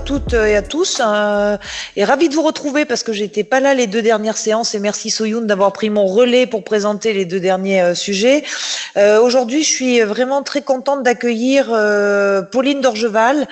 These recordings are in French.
toutes et à tous. Et ravi de vous retrouver parce que j'étais pas là les 2 dernières séances et merci Soyoun d'avoir pris mon relais pour présenter les 2 derniers sujets. Aujourd'hui, je suis vraiment très contente d'accueillir Pauline Dorgeval,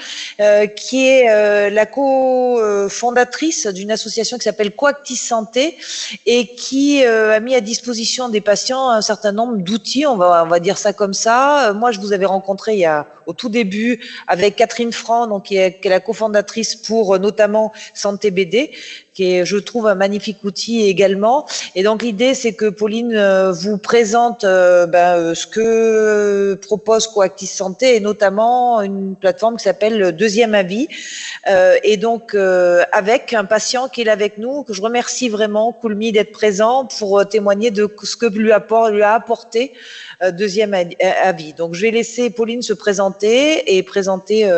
qui est la co-fondatrice d'une association qui s'appelle Coactis Santé et qui a mis à disposition des patients un certain nombre d'outils, on va dire ça comme ça. Moi, je vous avais rencontré au tout début avec Catherine Franc, donc qui est la cofondatrice pour notamment Santé BD, qui est, je trouve, un magnifique outil également. Et donc l'idée, c'est que Pauline vous présente ce que propose Coactis Santé et notamment une plateforme qui s'appelle Deuxième Avis. Et donc avec un patient qui est là avec nous, que je remercie vraiment, Koulmi, d'être présent pour témoigner de ce que lui a apporté Deuxième Avis. Donc je vais laisser Pauline se présenter et présenter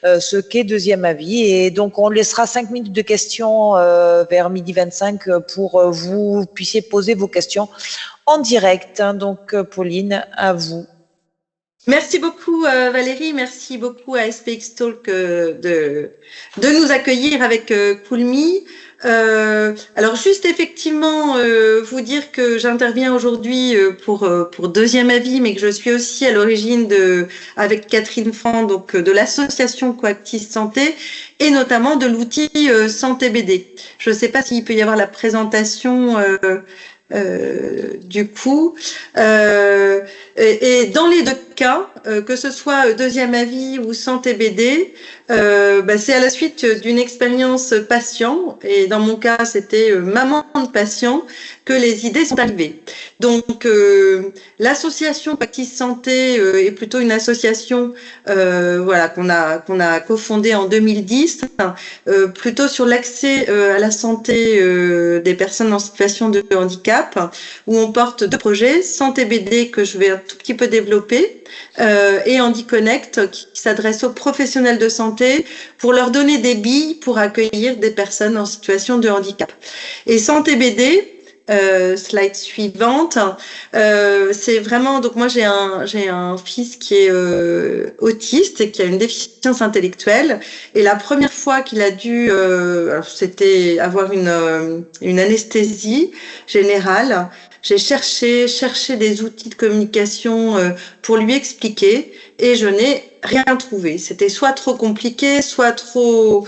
ce qu'est Deuxième Avis. Et donc on laissera 5 minutes de questions vers 12h25 pour vous puissiez poser vos questions en direct. Donc Pauline, à vous. Merci beaucoup Valérie, merci beaucoup à SPX Talk de nous accueillir avec Koulmi. Alors juste effectivement vous dire que j'interviens aujourd'hui pour Deuxième Avis, mais que je suis aussi à l'origine avec Catherine Franc, donc de l'association Coactis Santé et notamment de l'outil Santé BD. Je ne sais pas s'il peut y avoir la présentation du coup, et dans les 2 cas, que ce soit Deuxième Avis ou Santé BD, c'est à la suite d'une expérience patient, et dans mon cas c'était maman de patient, que les idées sont arrivées. Donc l'association Coactis Santé est plutôt une association qu'on a cofondée en 2010, plutôt sur l'accès à la santé des personnes en situation de handicap, où on porte 2 projets, Santé BD que je vais un tout petit peu développer, et HandiConnect qui s'adresse aux professionnels de santé pour leur donner des billes pour accueillir des personnes en situation de handicap. Et Santé BD, slide suivante, c'est vraiment, donc moi j'ai un fils qui est autiste et qui a une déficience intellectuelle, et la première fois qu'il a dû c'était avoir une anesthésie générale, j'ai cherché des outils de communication pour lui expliquer, et je n'ai rien trouvé. C'était soit trop compliqué, soit trop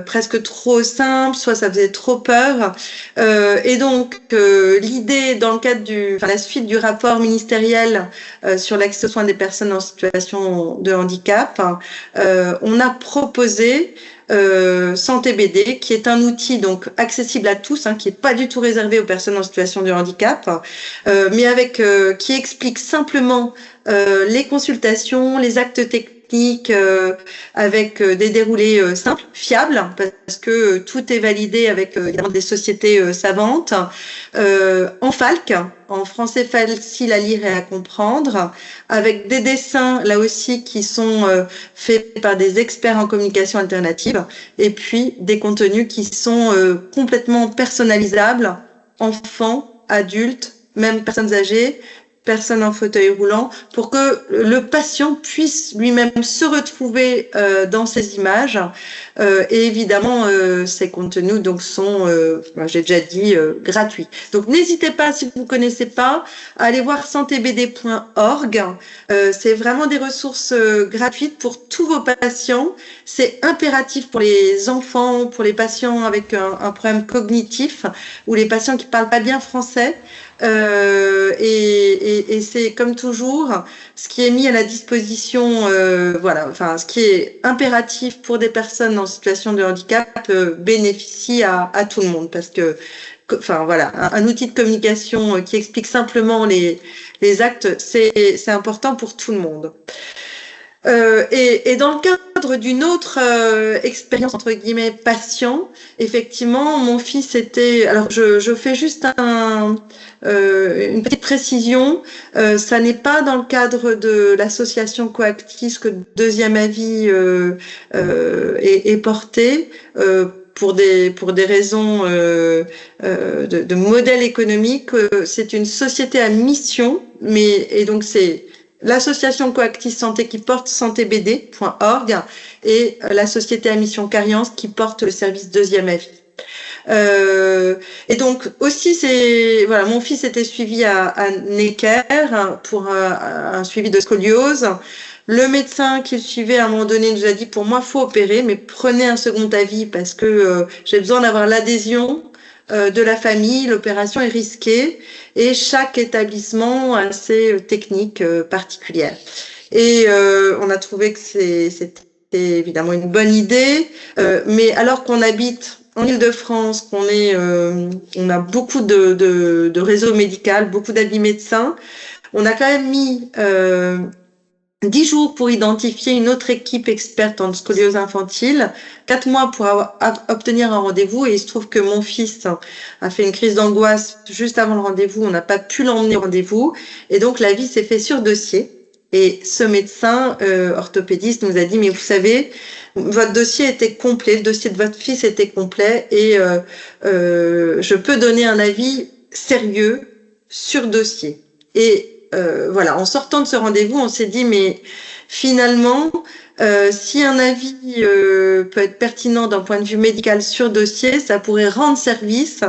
presque trop simple, soit ça faisait trop peur. Et donc l'idée, dans le cadre la suite du rapport ministériel sur l'accès aux soins des personnes en situation de handicap, on a proposé Santé BD, qui est un outil donc accessible à tous, qui est pas du tout réservé aux personnes en situation de handicap, mais qui explique simplement les consultations, les actes techniques, avec des déroulés simples, fiables, parce que tout est validé avec des sociétés savantes, en FALC, en français facile à lire et à comprendre, avec des dessins là aussi qui sont faits par des experts en communication alternative, et puis des contenus qui sont complètement personnalisables, enfants, adultes, même personnes âgées, personnes en fauteuil roulant, pour que le patient puisse lui-même se retrouver dans ces images. Et évidemment, ces contenus donc sont, j'ai déjà dit, gratuits. Donc n'hésitez pas, si vous ne connaissez pas, à aller voir santébd.org. C'est vraiment des ressources gratuites pour tous vos patients. C'est impératif pour les enfants, pour les patients avec un problème cognitif, ou les patients qui ne parlent pas bien français. Et c'est comme toujours ce qui est mis à la disposition, ce qui est impératif pour des personnes en situation de handicap bénéficie à tout le monde, parce que un outil de communication qui explique simplement les actes, c'est important pour tout le monde. Et dans le cadre d'une autre expérience entre guillemets patient, effectivement, mon fils était. Alors, je fais juste une petite précision. Ça n'est pas dans le cadre de l'association Coactis que Deuxième Avis est porté. Pour des raisons de modèle économique, c'est une société à mission, et donc c'est l'association Coactis Santé qui porte santébd.org et la société à mission Cariance qui porte le service deuxième avis. Et donc aussi, voilà, mon fils était suivi à Necker pour un suivi de scoliose. Le médecin qui le suivait à un moment donné nous a dit, pour moi, faut opérer, mais prenez un second avis parce que j'ai besoin d'avoir l'adhésion de la famille. L'opération est risquée et chaque établissement a ses techniques particulières. Et on a trouvé que c'était évidemment une bonne idée, mais alors qu'on habite en Île-de-France, on a beaucoup de réseaux médicaux, beaucoup d'avis médecins, on a quand même mis 10 jours pour identifier une autre équipe experte en scoliose infantile, 4 mois pour obtenir un rendez-vous, et il se trouve que mon fils a fait une crise d'angoisse juste avant le rendez-vous, on n'a pas pu l'emmener au rendez-vous, et donc l'avis s'est fait sur dossier. Et ce médecin orthopédiste nous a dit, mais vous savez, votre dossier était complet, le dossier de votre fils était complet, et je peux donner un avis sérieux sur dossier. Et voilà, en sortant de ce rendez-vous, on s'est dit, mais finalement, si un avis peut être pertinent d'un point de vue médical sur dossier, ça pourrait rendre service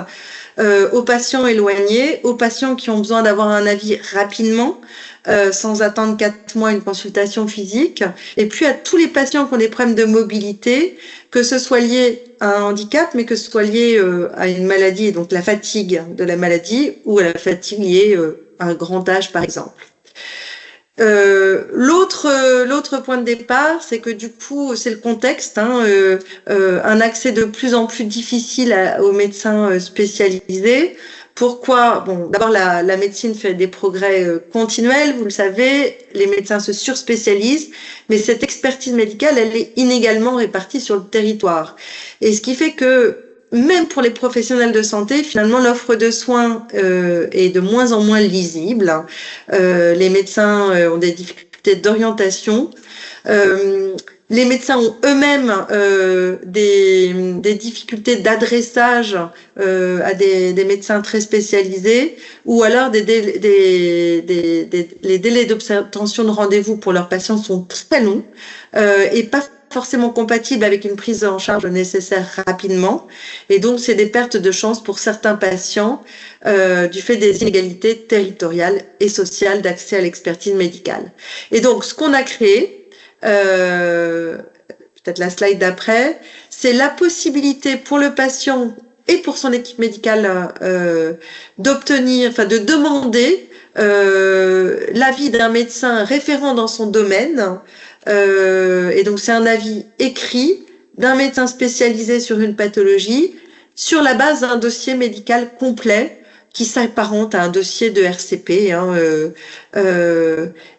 aux patients éloignés, aux patients qui ont besoin d'avoir un avis rapidement, sans attendre 4 mois une consultation physique, et puis à tous les patients qui ont des problèmes de mobilité, que ce soit lié à un handicap, mais que ce soit lié à une maladie, et donc la fatigue de la maladie, ou à la fatigue liée à un grand âge, par exemple. L'autre point de départ, c'est que du coup, c'est le contexte, un accès de plus en plus difficile aux médecins spécialisés. Pourquoi? Bon, d'abord, la médecine fait des progrès continuels, vous le savez, les médecins se surspécialisent, mais cette expertise médicale, elle est inégalement répartie sur le territoire. Et ce qui fait que même pour les professionnels de santé, finalement, l'offre de soins est de moins en moins lisible. Les médecins ont des difficultés d'orientation. Les médecins ont eux-mêmes des difficultés d'adressage à des médecins très spécialisés, ou alors les délais d'obtention de rendez-vous pour leurs patients sont très longs et pas forcément compatible avec une prise en charge nécessaire rapidement. Et donc, c'est des pertes de chance pour certains patients du fait des inégalités territoriales et sociales d'accès à l'expertise médicale. Et donc, ce qu'on a créé, peut-être la slide d'après, c'est la possibilité pour le patient et pour son équipe médicale de demander l'avis d'un médecin référent dans son domaine. Et donc c'est un avis écrit d'un médecin spécialisé sur une pathologie sur la base d'un dossier médical complet qui s'apparente à un dossier de RCP.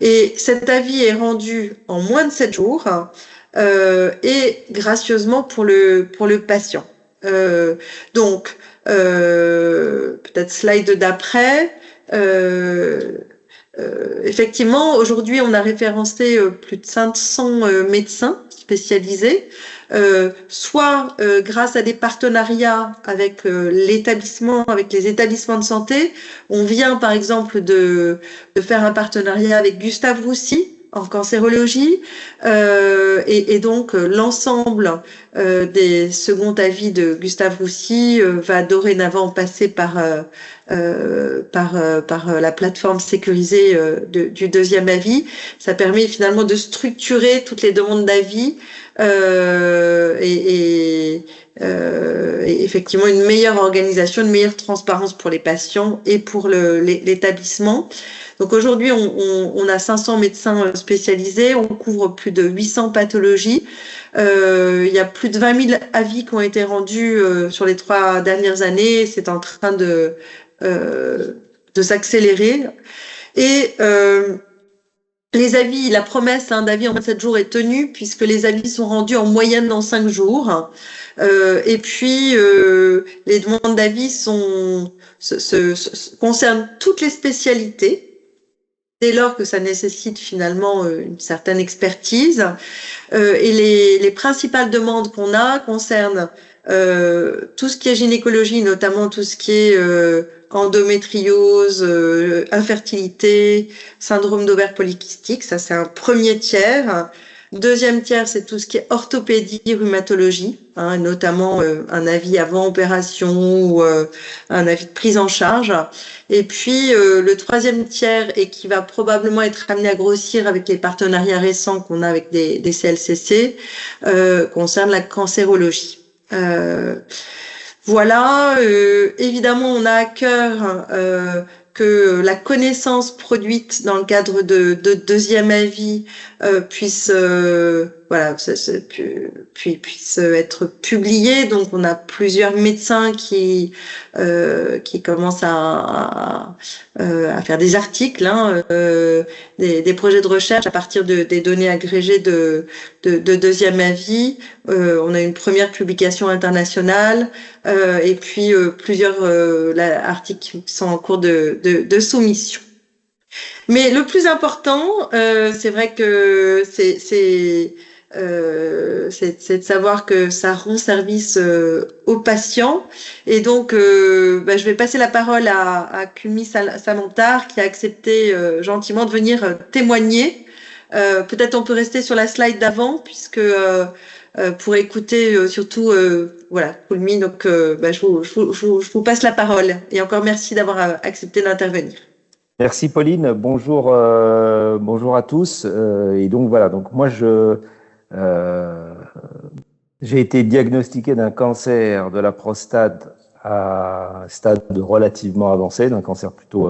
Et cet avis est rendu en moins de 7 jours et gracieusement pour le patient. Donc peut-être slide d'après. Effectivement, aujourd'hui, on a référencé plus de 500 médecins spécialisés, soit grâce à des partenariats avec l'établissement, avec les établissements de santé. On vient, par exemple, de faire un partenariat avec Gustave Roussy en cancérologie, et donc l'ensemble des seconds avis de Gustave Roussy va dorénavant passer par la plateforme sécurisée du deuxième avis. Ça permet finalement de structurer toutes les demandes d'avis et effectivement une meilleure organisation, une meilleure transparence pour les patients et pour l'établissement. Donc aujourd'hui, on a 500 médecins spécialisés, on couvre plus de 800 pathologies. Il y a plus de 20 000 avis qui ont été rendus sur les 3 dernières années. C'est en train de s'accélérer. Et les avis, la promesse d'avis en 27 jours est tenue puisque les avis sont rendus en moyenne dans 5 jours. Et puis, les demandes d'avis concernent toutes les spécialités. dès lors que ça nécessite finalement une certaine expertise. Et les principales demandes qu'on a concernent tout ce qui est gynécologie, notamment tout ce qui est endométriose, infertilité, syndrome d'ovaire polykystique. Ça, c'est un premier tiers. Deuxième tiers, c'est tout ce qui est orthopédie, rhumatologie, hein, notamment un avis avant opération ou un avis de prise en charge. Et puis le troisième tiers, et qui va probablement être amené à grossir avec les partenariats récents qu'on a avec des CLCC, concerne la cancérologie. Voilà, évidemment, on a à cœur que la connaissance produite dans le cadre de deuxième avis puisse être publiée. Donc, on a plusieurs médecins qui commencent à faire des articles, hein, des projets de recherche à partir des données agrégées de deuxième avis. On a une première publication internationale et puis plusieurs articles qui sont en cours de soumission. Mais le plus important, c'est vrai que c'est de savoir que ça rend service aux patients. Et donc, je vais passer la parole à Kumi Samantar, qui a accepté gentiment de venir témoigner. Peut-être on peut rester sur la slide d'avant, puisque pour écouter surtout voilà, Kumi. Donc, je vous passe la parole. Et encore merci d'avoir accepté d'intervenir. Merci Pauline, bonjour, bonjour à tous. Et donc voilà, donc moi j'ai été diagnostiqué d'un cancer de la prostate à un stade relativement avancé, d'un cancer plutôt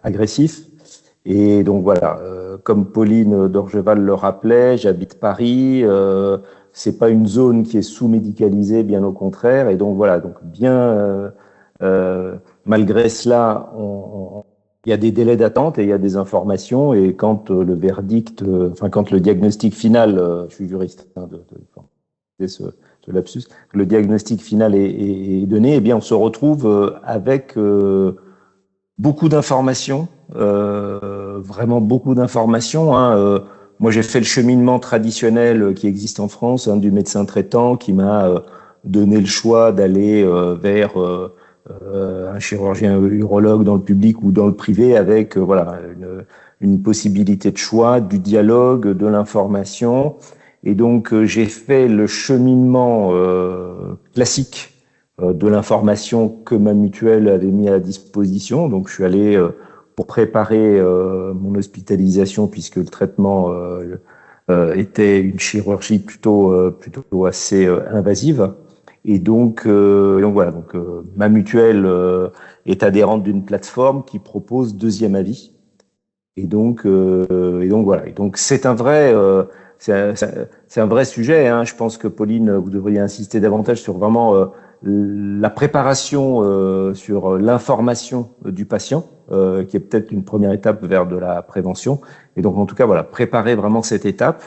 agressif. Et donc voilà, comme Pauline Dorgeval le rappelait, j'habite Paris. C'est pas une zone qui est sous-médicalisée, bien au contraire. Et donc voilà, donc bien malgré cela, il y a des délais d'attente et il y a des informations. Et quand le verdict, quand le diagnostic final, je suis juriste, hein, ce lapsus, le diagnostic final est donné, eh bien on se retrouve avec beaucoup d'informations, vraiment beaucoup d'informations. Hein, moi, j'ai fait le cheminement traditionnel qui existe en France, hein, du médecin traitant qui m'a donné le choix d'aller vers un chirurgien urologue dans le public ou dans le privé, avec voilà une possibilité de choix, du dialogue, de l'information. Et donc, j'ai fait le cheminement classique de l'information que ma mutuelle avait mis à la disposition. Donc, je suis allé pour préparer mon hospitalisation, puisque le traitement était une chirurgie plutôt assez invasive. Et donc voilà, donc ma mutuelle est adhérente d'une plateforme qui propose deuxième avis. Et donc voilà. Et donc c'est un vrai c'est un vrai sujet. Hein. Je pense que Pauline, vous devriez insister davantage sur vraiment la préparation sur l'information du patient, qui est peut-être une première étape vers de la prévention. Et donc en tout cas voilà, préparer vraiment cette étape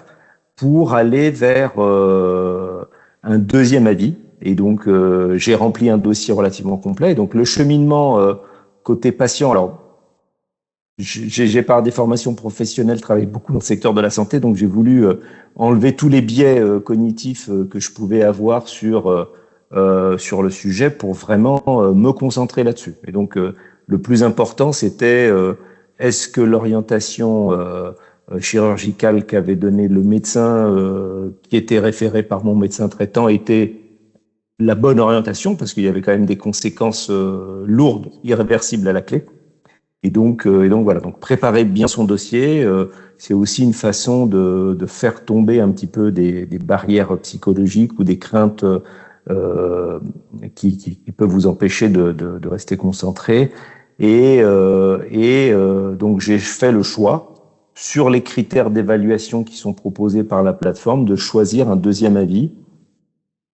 pour aller vers un deuxième avis. Et donc, j'ai rempli un dossier relativement complet. Et donc, le cheminement côté patient, alors, j'ai par des formations professionnelles travaillé beaucoup dans le secteur de la santé, donc j'ai voulu enlever tous les biais cognitifs que je pouvais avoir sur le sujet pour vraiment me concentrer là-dessus. Et donc, le plus important, c'était est-ce que l'orientation chirurgicale qu'avait donnée le médecin, qui était référé par mon médecin traitant, était la bonne orientation, parce qu'il y avait quand même des conséquences lourdes, irréversibles à la clé. Et donc voilà, donc préparer bien son dossier, c'est aussi une façon de faire tomber un petit peu des barrières psychologiques ou des craintes qui peuvent vous empêcher de rester concentré. Et donc j'ai fait le choix, sur les critères d'évaluation qui sont proposés par la plateforme, de choisir un deuxième avis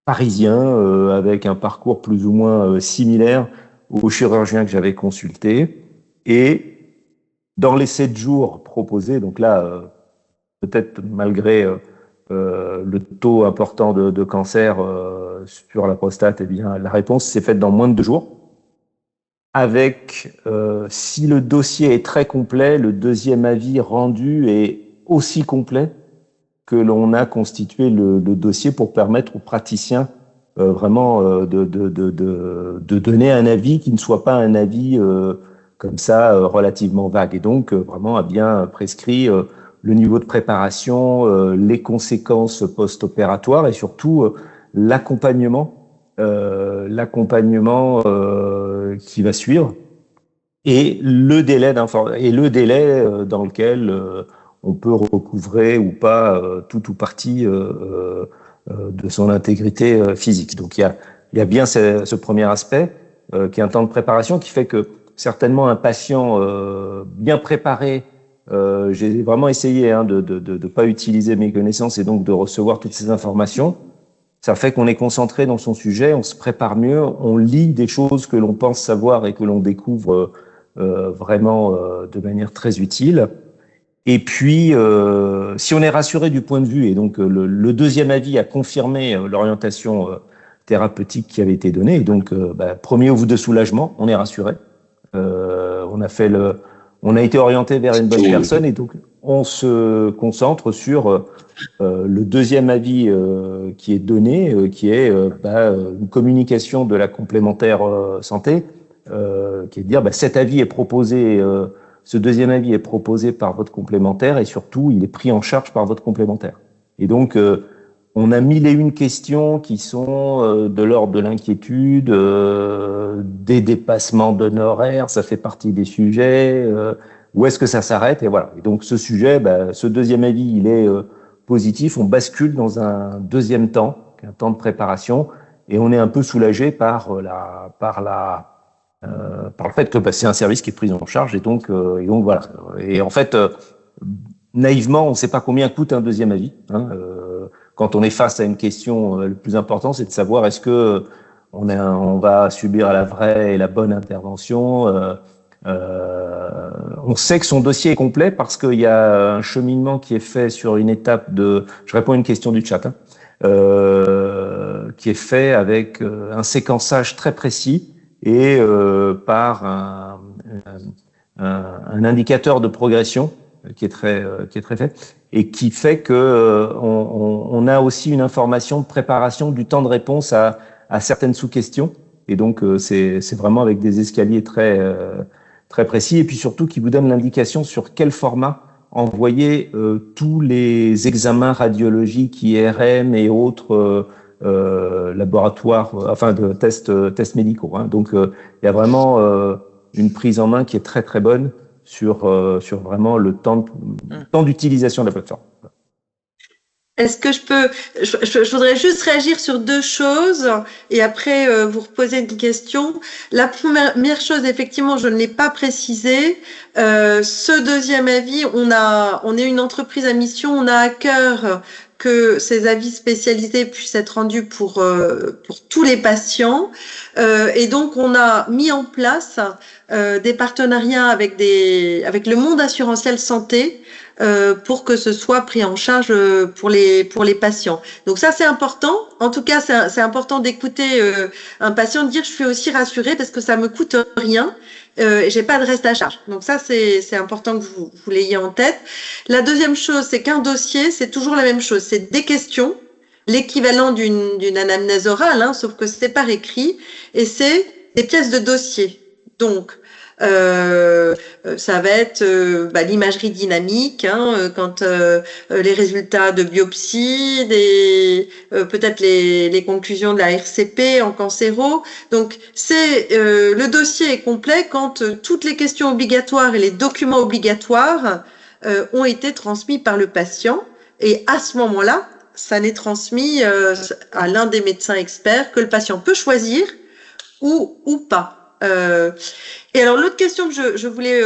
parisien, avec un parcours plus ou moins similaire au chirurgien que j'avais consulté. Et dans les 7 jours proposés, donc là, peut-être malgré le taux important de cancer sur la prostate, eh bien, la réponse s'est faite dans moins de 2 jours. avec, si le dossier est très complet, le deuxième avis rendu est aussi complet que l'on a constitué le dossier pour permettre aux praticiens vraiment de donner un avis qui ne soit pas un avis comme ça relativement vague, et donc vraiment a bien prescrit le niveau de préparation, les conséquences post-opératoires et surtout l'accompagnement qui va suivre, et le délai dans lequel on peut recouvrer ou pas tout ou partie de son intégrité physique. Donc il y a bien ce premier aspect qui est un temps de préparation qui fait que certainement un patient bien préparé, j'ai vraiment essayé de pas utiliser mes connaissances et donc de recevoir toutes ces informations. Ça fait qu'on est concentré dans son sujet, on se prépare mieux, on lit des choses que l'on pense savoir et que l'on découvre vraiment de manière très utile. Et puis, si on est rassuré du point de vue, et donc le deuxième avis a confirmé l'orientation thérapeutique qui avait été donnée, et donc premier ouvre de soulagement, on est rassuré. On a été orienté vers une bonne personne, et donc on se concentre sur le deuxième avis qui est donné, qui est une communication de la complémentaire santé, qui est de dire cet avis est proposé, ce deuxième avis est proposé par votre complémentaire, et surtout il est pris en charge par votre complémentaire. Et donc on a 1001 questions qui sont de l'ordre de l'inquiétude, des dépassements d'honoraires, ça fait partie des sujets, où est-ce que ça s'arrête, et voilà. Et donc ce sujet, ce deuxième avis, il est positif, on bascule dans un deuxième temps, un temps de préparation, et on est un peu soulagé par le fait que c'est un service qui est pris en charge, et donc voilà. Et en fait, naïvement, on ne sait pas combien coûte un deuxième avis. Quand on est face à une question, le plus important, c'est de savoir est-ce que on va subir la vraie et la bonne intervention. On sait que son dossier est complet parce qu'il y a un cheminement qui est fait sur une étape de... Je réponds à une question du chat, qui est fait avec un séquençage très précis et par un indicateur de progression qui est très fait, et qui fait que on a aussi une information de préparation du temps de réponse à certaines sous-questions, et donc c'est vraiment avec des escaliers très précis, et puis surtout qui vous donne l'indication sur quel format envoyer tous les examens radiologiques, IRM et autres laboratoires, de tests médicaux. Donc il y a vraiment une prise en main qui est très très bonne sur vraiment le temps d'utilisation de la plateforme. Est-ce que je voudrais juste réagir sur deux choses et après vous reposer une question. La première chose, effectivement, je ne l'ai pas précisé. Ce deuxième avis, on est une entreprise à mission, on a à cœur que ces avis spécialisés puissent être rendus pour tous les patients. Et donc, on a mis en place des partenariats avec le monde assurantiel santé pour que ce soit pris en charge pour les patients. Donc ça, c'est important. En tout cas, c'est important d'écouter un patient dire je suis aussi rassuré parce que ça me coûte rien. J'ai pas de reste à charge. Donc ça, c'est important que vous l'ayez en tête. La deuxième chose, c'est qu'un dossier, c'est toujours la même chose. C'est des questions, l'équivalent d'une anamnèse orale, sauf que c'est par écrit, et c'est des pièces de dossier. Donc, ça va être l'imagerie dynamique, quand les résultats de biopsie, peut-être les conclusions de la RCP en cancéro. Donc le dossier est complet quand toutes les questions obligatoires et les documents obligatoires ont été transmis par le patient, et à ce moment-là, ça n'est transmis à l'un des médecins experts que le patient peut choisir ou pas. Et alors l'autre question que je voulais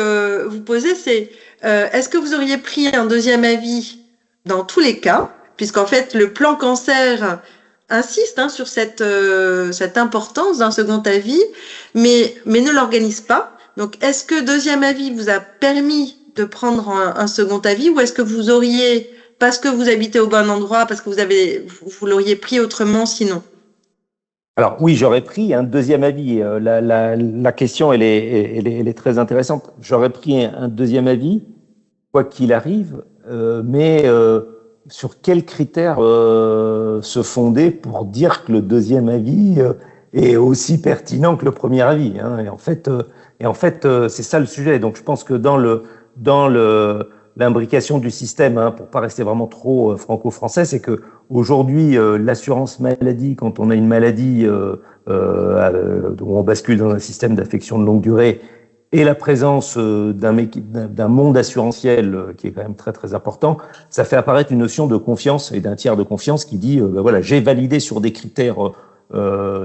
vous poser, c'est est-ce que vous auriez pris un deuxième avis dans tous les cas, puisqu'en fait le plan cancer insiste sur cette importance d'un second avis, mais ne l'organise pas. Donc est-ce que deuxième avis vous a permis de prendre un second avis, ou est-ce que vous auriez, parce que vous habitez au bon endroit, parce que vous l'auriez pris autrement sinon? Alors oui, j'aurais pris un deuxième avis. La question, elle est très intéressante. J'aurais pris un deuxième avis, quoi qu'il arrive, mais sur quels critères se fonder pour dire que le deuxième avis est aussi pertinent que le premier avis, hein. Et en fait, c'est ça le sujet. Donc je pense que dans l'imbrication du système, hein, pour pas rester vraiment trop franco-français, c'est que aujourd'hui l'assurance maladie, quand on a une maladie où on bascule dans un système d'affection de longue durée, et la présence d'un monde assurantiel qui est quand même très très important, ça fait apparaître une notion de confiance et d'un tiers de confiance qui dit ben voilà, j'ai validé sur des critères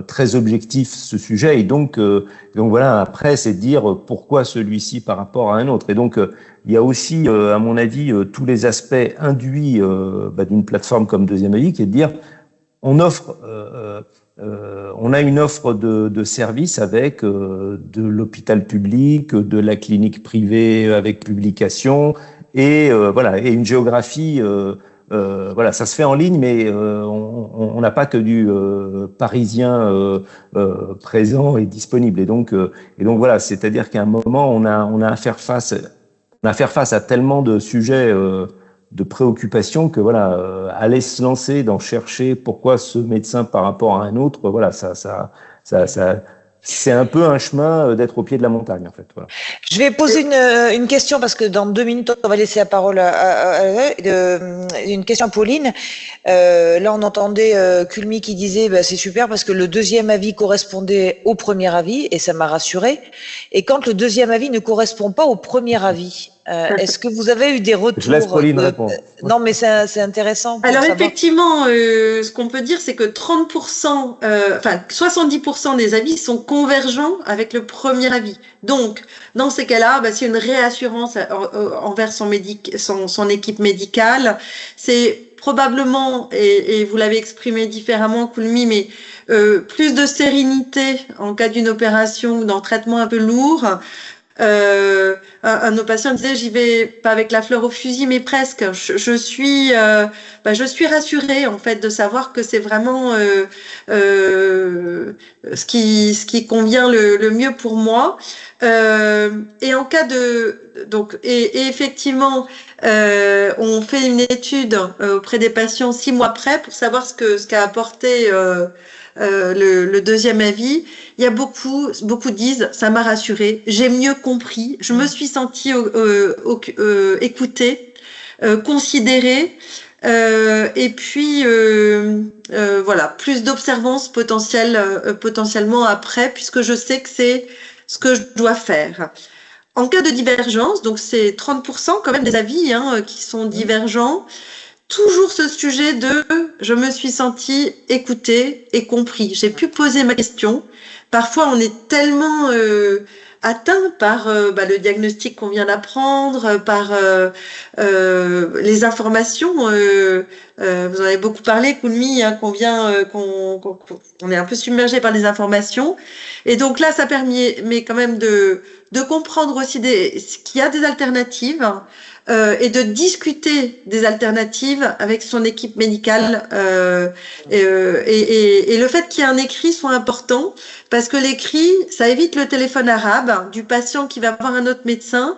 très objectifs ce sujet, et donc voilà, après c'est de dire pourquoi celui-ci par rapport à un autre. Et donc il y a aussi à mon avis tous les aspects induits d'une plateforme comme Deuxième Avis, qui est de dire on offre on a une offre de services avec de l'hôpital public, de la clinique privée avec publication, et voilà, et une géographie. Voilà, ça se fait en ligne, mais on n'a pas que du parisien présent et disponible. Et donc voilà, c'est-à-dire qu'à un moment, on a à faire face à tellement de sujets de préoccupation que voilà, aller se lancer dans chercher pourquoi ce médecin par rapport à un autre, voilà, c'est un peu un chemin d'être au pied de la montagne, en fait. Voilà. Je vais poser une question parce que dans 2 minutes, on va laisser la parole une question à Pauline. Là, on entendait Kulmi qui disait c'est super parce que le deuxième avis correspondait au premier avis, et ça m'a rassuré. Et quand le deuxième avis ne correspond pas au premier avis, est-ce que vous avez eu des retours? Je laisse Pauline répondre. Non, mais c'est intéressant. Alors effectivement, ce qu'on peut dire, c'est que 30%, enfin 70% des avis sont convergents avec le premier avis. Donc, dans ces cas-là, c'est une réassurance envers son équipe médicale. C'est probablement, et vous l'avez exprimé différemment, Kulmi, mais plus de sérénité en cas d'une opération ou d'un traitement un peu lourd. Un de nos patients disait j'y vais pas avec la fleur au fusil, mais presque. Je suis rassurée en fait de savoir que c'est vraiment ce qui convient le mieux pour moi. Et en cas et effectivement on fait une étude auprès des patients 6 mois après pour savoir ce qu'a apporté le deuxième avis. Il y a beaucoup disent ça m'a rassuré, j'ai mieux compris, je me suis sentie écoutée, considérée, et puis voilà, plus d'observance potentiellement après, puisque je sais que c'est ce que je dois faire. En cas de divergence, donc c'est 30% quand même des avis qui sont divergents. Toujours ce sujet de je me suis sentie écoutée et compris. J'ai pu poser ma question. Parfois, on est tellement atteint par le diagnostic qu'on vient d'apprendre, par les informations. Vous en avez beaucoup parlé, Kulmi, qu'on est un peu submergé par les informations. Et donc là, ça permet quand même de comprendre aussi qu'il y a des alternatives. Et de discuter des alternatives avec son équipe médicale, et le fait qu'il y ait un écrit soit important, parce que l'écrit, ça évite le téléphone arabe du patient qui va voir un autre médecin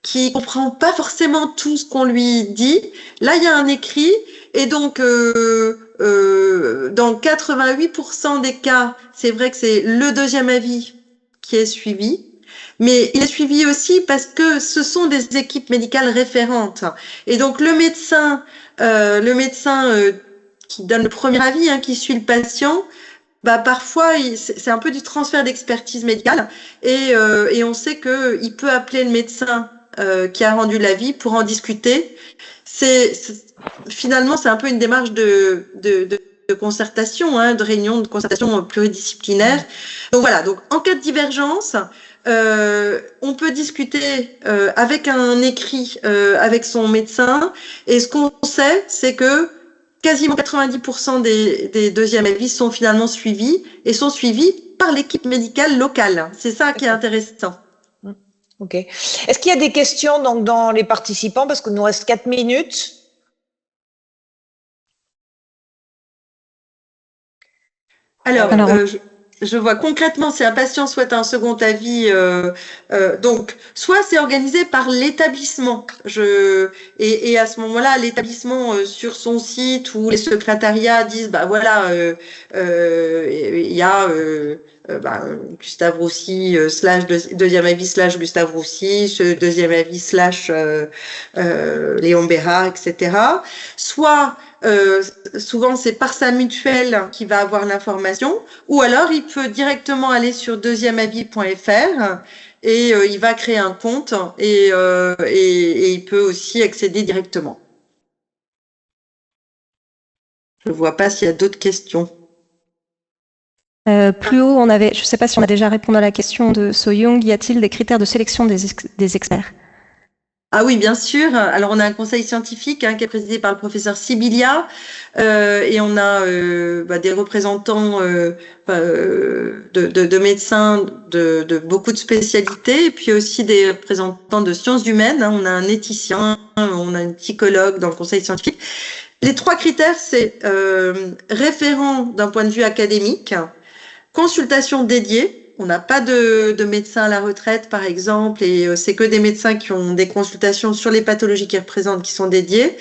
qui comprend pas forcément tout ce qu'on lui dit. Là, il y a un écrit, et donc dans 88% des cas, c'est vrai que c'est le deuxième avis qui est suivi. Mais il est suivi aussi parce que ce sont des équipes médicales référentes. Et donc le médecin qui donne le premier avis, qui suit le patient, parfois c'est un peu du transfert d'expertise médicale, et on sait que il peut appeler le médecin qui a rendu l'avis pour en discuter. Finalement c'est un peu une démarche de concertation, de réunion de concertation pluridisciplinaire. Donc voilà, donc en cas de divergence, on peut discuter avec un écrit avec son médecin, et ce qu'on sait, c'est que quasiment 90% des deuxièmes avis sont finalement suivis, et sont suivis par l'équipe médicale locale. C'est ça qui est intéressant. Ok. Est-ce qu'il y a des questions donc dans les participants, parce qu'il nous reste 4 minutes? Alors, je vois concrètement si un patient souhaite un second avis, donc soit c'est organisé par l'établissement, et à ce moment-là l'établissement sur son site ou les secrétariats disent bah voilà il y a Gustave Roussy / deuxième avis / Gustave Roussy, deuxième avis / Léon Bérard, etc. Soit souvent c'est par sa mutuelle qui va avoir l'information, ou alors il peut directement aller sur deuxièmeavis.fr et il va créer un compte et il peut aussi accéder directement. Je ne vois pas s'il y a d'autres questions. Plus haut, je ne sais pas si on a déjà répondu à la question de So-Young, y a-t-il des critères de sélection des experts? Ah oui, bien sûr. Alors, on a un conseil scientifique qui est présidé par le professeur Sibilia et on a des représentants de médecins de beaucoup de spécialités et puis aussi des représentants de sciences humaines. On a un éthicien, on a une psychologue dans le conseil scientifique. Les 3 critères, c'est référent d'un point de vue académique, consultation dédiée. On n'a pas de médecins à la retraite, par exemple, et c'est que des médecins qui ont des consultations sur les pathologies qu'ils représentent qui sont dédiées.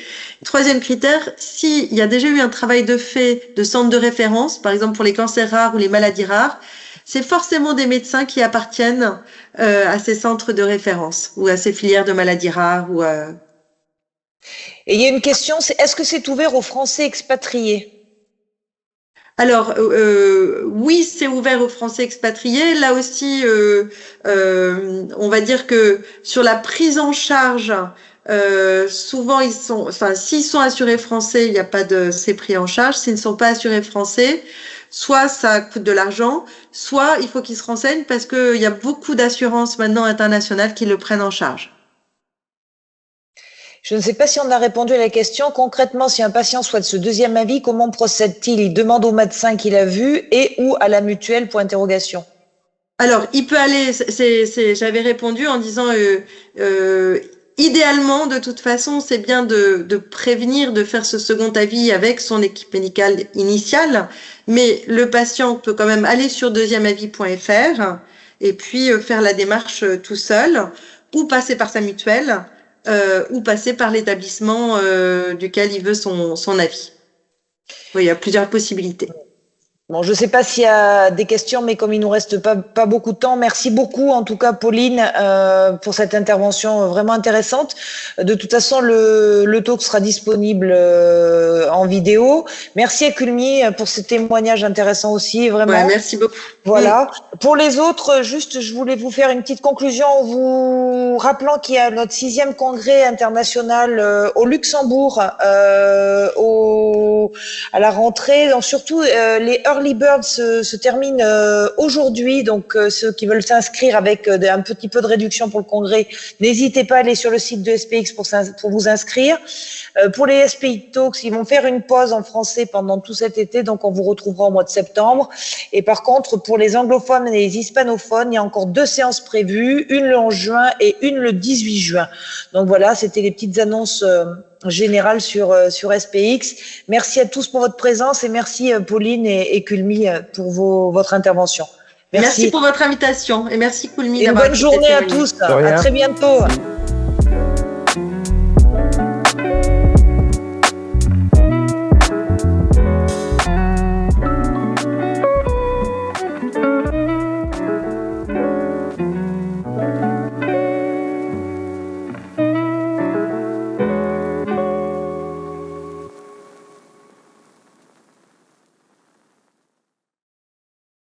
3e critère, s'il y a déjà eu un travail de fait de centre de référence, par exemple pour les cancers rares ou les maladies rares, c'est forcément des médecins qui appartiennent à ces centres de référence ou à ces filières de maladies rares. Et il y a une question, est-ce que c'est ouvert aux Français expatriés ? Alors, oui, c'est ouvert aux Français expatriés. Là aussi, on va dire que sur la prise en charge, souvent, s'ils sont assurés français, il n'y a pas c'est pris en charge. S'ils ne sont pas assurés français, soit ça coûte de l'argent, soit il faut qu'ils se renseignent parce qu'il y a beaucoup d'assurances maintenant internationales qui le prennent en charge. Je ne sais pas si on a répondu à la question. Concrètement, si un patient souhaite ce 2e avis, comment procède-t-il? Il demande au médecin qu'il a vu et ou à la mutuelle pour interrogation. Alors, il peut aller, j'avais répondu en disant idéalement, de toute façon, c'est bien de prévenir, de faire ce second avis avec son équipe médicale initiale, mais le patient peut quand même aller sur deuxièmeavis.fr et puis faire la démarche tout seul ou passer par sa mutuelle. Ou passer par l'établissement duquel il veut son avis. Oui, il y a plusieurs possibilités. Bon, je ne sais pas s'il y a des questions, mais comme il nous reste pas beaucoup de temps, merci beaucoup en tout cas Pauline pour cette intervention vraiment intéressante. De toute façon, le talk sera disponible en vidéo. Merci à Kulmi pour ce témoignage intéressant aussi, vraiment. Ouais, merci beaucoup. Voilà. Pour les autres, juste, je voulais vous faire une petite conclusion en vous rappelant qu'il y a notre 6e congrès international au Luxembourg à la rentrée. Donc surtout les Early Birds se terminent aujourd'hui, donc ceux qui veulent s'inscrire avec un petit peu de réduction pour le congrès, n'hésitez pas à aller sur le site de SPX pour vous inscrire. Pour les SPX Talks, ils vont faire une pause en français pendant tout cet été, donc on vous retrouvera au mois de septembre. Et par contre, pour les anglophones et les hispanophones, il y a encore 2 séances prévues, une le 11 juin et une le 18 juin. Donc voilà, c'était les petites annonces générales sur SPX. Merci à tous pour votre présence et merci Pauline et Kulmi pour votre intervention. Merci pour votre invitation et merci Kulmi. Et une bonne journée à tous. À très bientôt.